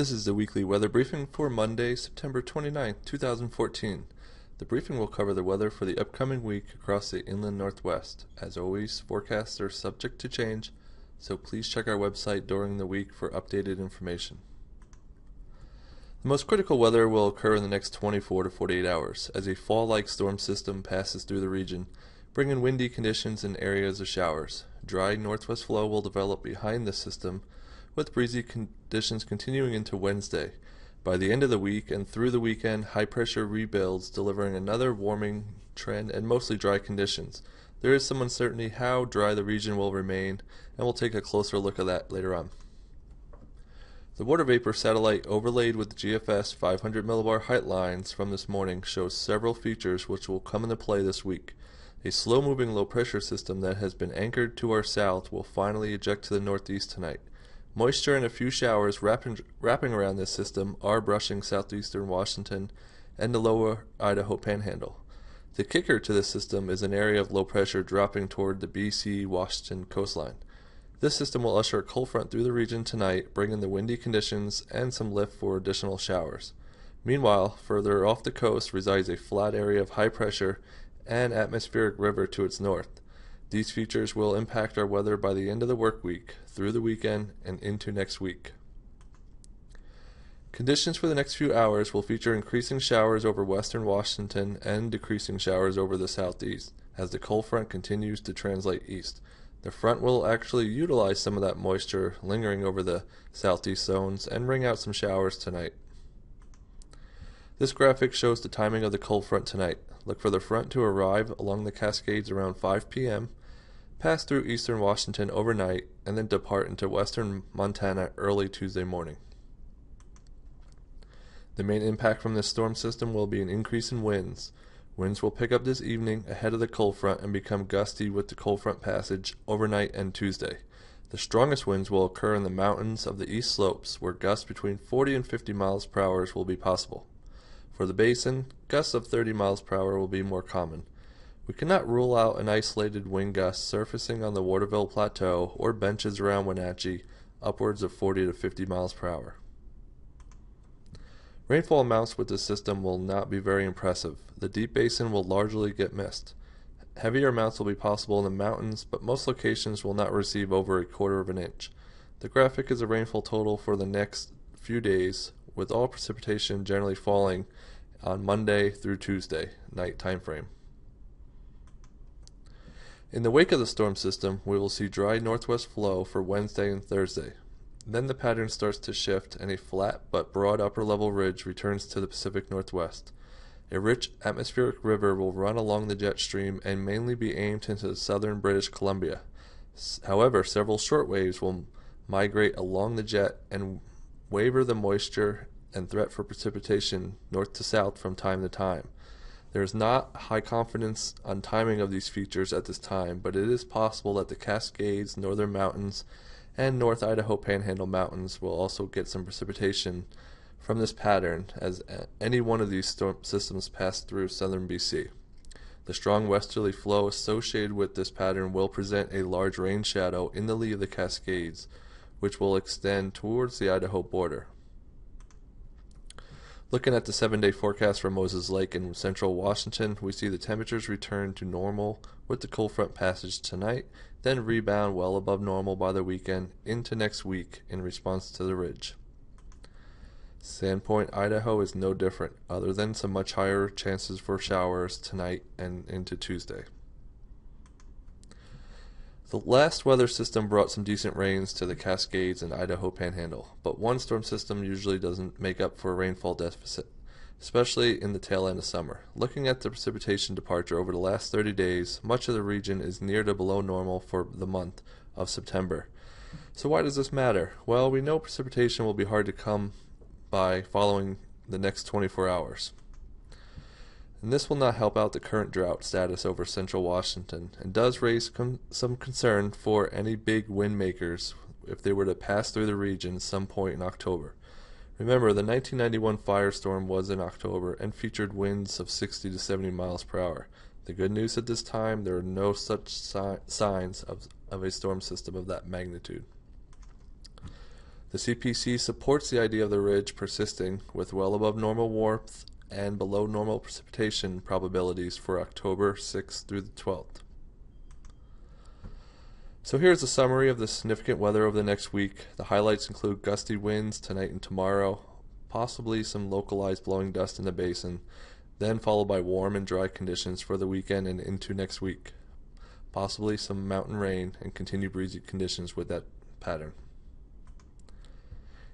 This is the weekly weather briefing for Monday, September 29th, 2014. The briefing will cover the weather for the upcoming week across the inland northwest. As always, forecasts are subject to change, so please check our website during the week for updated information. The most critical weather will occur in the next 24 to 48 hours as a fall-like storm system passes through the region, bringing windy conditions and areas of showers. Dry northwest flow will develop behind this system, with breezy conditions continuing into Wednesday. By the end of the week and through the weekend, high pressure rebuilds, delivering another warming trend and mostly dry conditions. There is some uncertainty how dry the region will remain, and we'll take a closer look at that later on. The water vapor satellite overlaid with the GFS 500 millibar height lines from this morning shows several features which will come into play this week. A slow-moving low-pressure system that has been anchored to our south will finally eject to the northeast tonight. Moisture and a few showers wrapping around this system are brushing southeastern Washington and the lower Idaho panhandle. The kicker to this system is an area of low pressure dropping toward the BC-Washington coastline. This system will usher a cold front through the region tonight, bringing the windy conditions and some lift for additional showers. Meanwhile, further off the coast resides a flat area of high pressure and atmospheric river to its north. These features will impact our weather by the end of the work week, through the weekend, and into next week. Conditions for the next few hours will feature increasing showers over western Washington and decreasing showers over the southeast as the cold front continues to translate east. The front will actually utilize some of that moisture lingering over the southeast zones and bring out some showers tonight. This graphic shows the timing of the cold front tonight. Look for the front to arrive along the Cascades around 5 p.m., pass through eastern Washington overnight, and then depart into western Montana early Tuesday morning. The main impact from this storm system will be an increase in winds. Winds will pick up this evening ahead of the cold front and become gusty with the cold front passage overnight and Tuesday. The strongest winds will occur in the mountains of the east slopes, where gusts between 40 and 50 miles per hour will be possible. For the basin, gusts of 30 miles per hour will be more common. We cannot rule out an isolated wind gust surfacing on the Waterville Plateau or benches around Wenatchee, upwards of 40 to 50 miles per hour. Rainfall amounts with this system will not be very impressive. The deep basin will largely get missed. Heavier amounts will be possible in the mountains, but most locations will not receive over a quarter of an inch. The graphic is a rainfall total for the next few days, with all precipitation generally falling on Monday through Tuesday night time frame. In the wake of the storm system, we will see dry northwest flow for Wednesday and Thursday. Then the pattern starts to shift and a flat but broad upper level ridge returns to the Pacific Northwest. A rich atmospheric river will run along the jet stream and mainly be aimed into southern British Columbia. However, several short waves will migrate along the jet and waver the moisture and threat for precipitation north to south from time to time. There is not high confidence on timing of these features at this time, but it is possible that the Cascades, Northern Mountains, and North Idaho Panhandle Mountains will also get some precipitation from this pattern as any one of these storm systems pass through southern BC. The strong westerly flow associated with this pattern will present a large rain shadow in the lee of the Cascades, which will extend towards the Idaho border. Looking at the 7-day forecast for Moses Lake in central Washington, we see the temperatures return to normal with the cold front passage tonight, then rebound well above normal by the weekend into next week in response to the ridge. Sandpoint, Idaho is no different, other than some much higher chances for showers tonight and into Tuesday. The last weather system brought some decent rains to the Cascades and Idaho Panhandle, but one storm system usually doesn't make up for a rainfall deficit, especially in the tail end of summer. Looking at the precipitation departure over the last 30 days, much of the region is near to below normal for the month of September. So why does this matter? Well, we know precipitation will be hard to come by following the next 24 hours. And this will not help out the current drought status over central Washington and does raise some concern for any big wind makers if they were to pass through the region some point in October. Remember, the 1991 firestorm was in October and featured winds of 60 to 70 miles per hour. The good news at this time, there are no such signs of a storm system of that magnitude. The CPC supports the idea of the ridge persisting with well above normal warmth and below normal precipitation probabilities for October 6th through the 12th. So here's a summary of the significant weather over the next week. The highlights include gusty winds tonight and tomorrow, possibly some localized blowing dust in the basin, then followed by warm and dry conditions for the weekend and into next week. Possibly some mountain rain and continued breezy conditions with that pattern.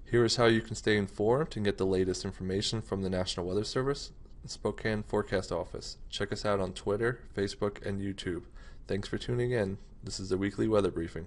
Here is how you can stay informed and get the latest information from the National Weather Service and Spokane Forecast Office. Check us out on Twitter, Facebook, and YouTube. Thanks for tuning in. This is the weekly weather briefing.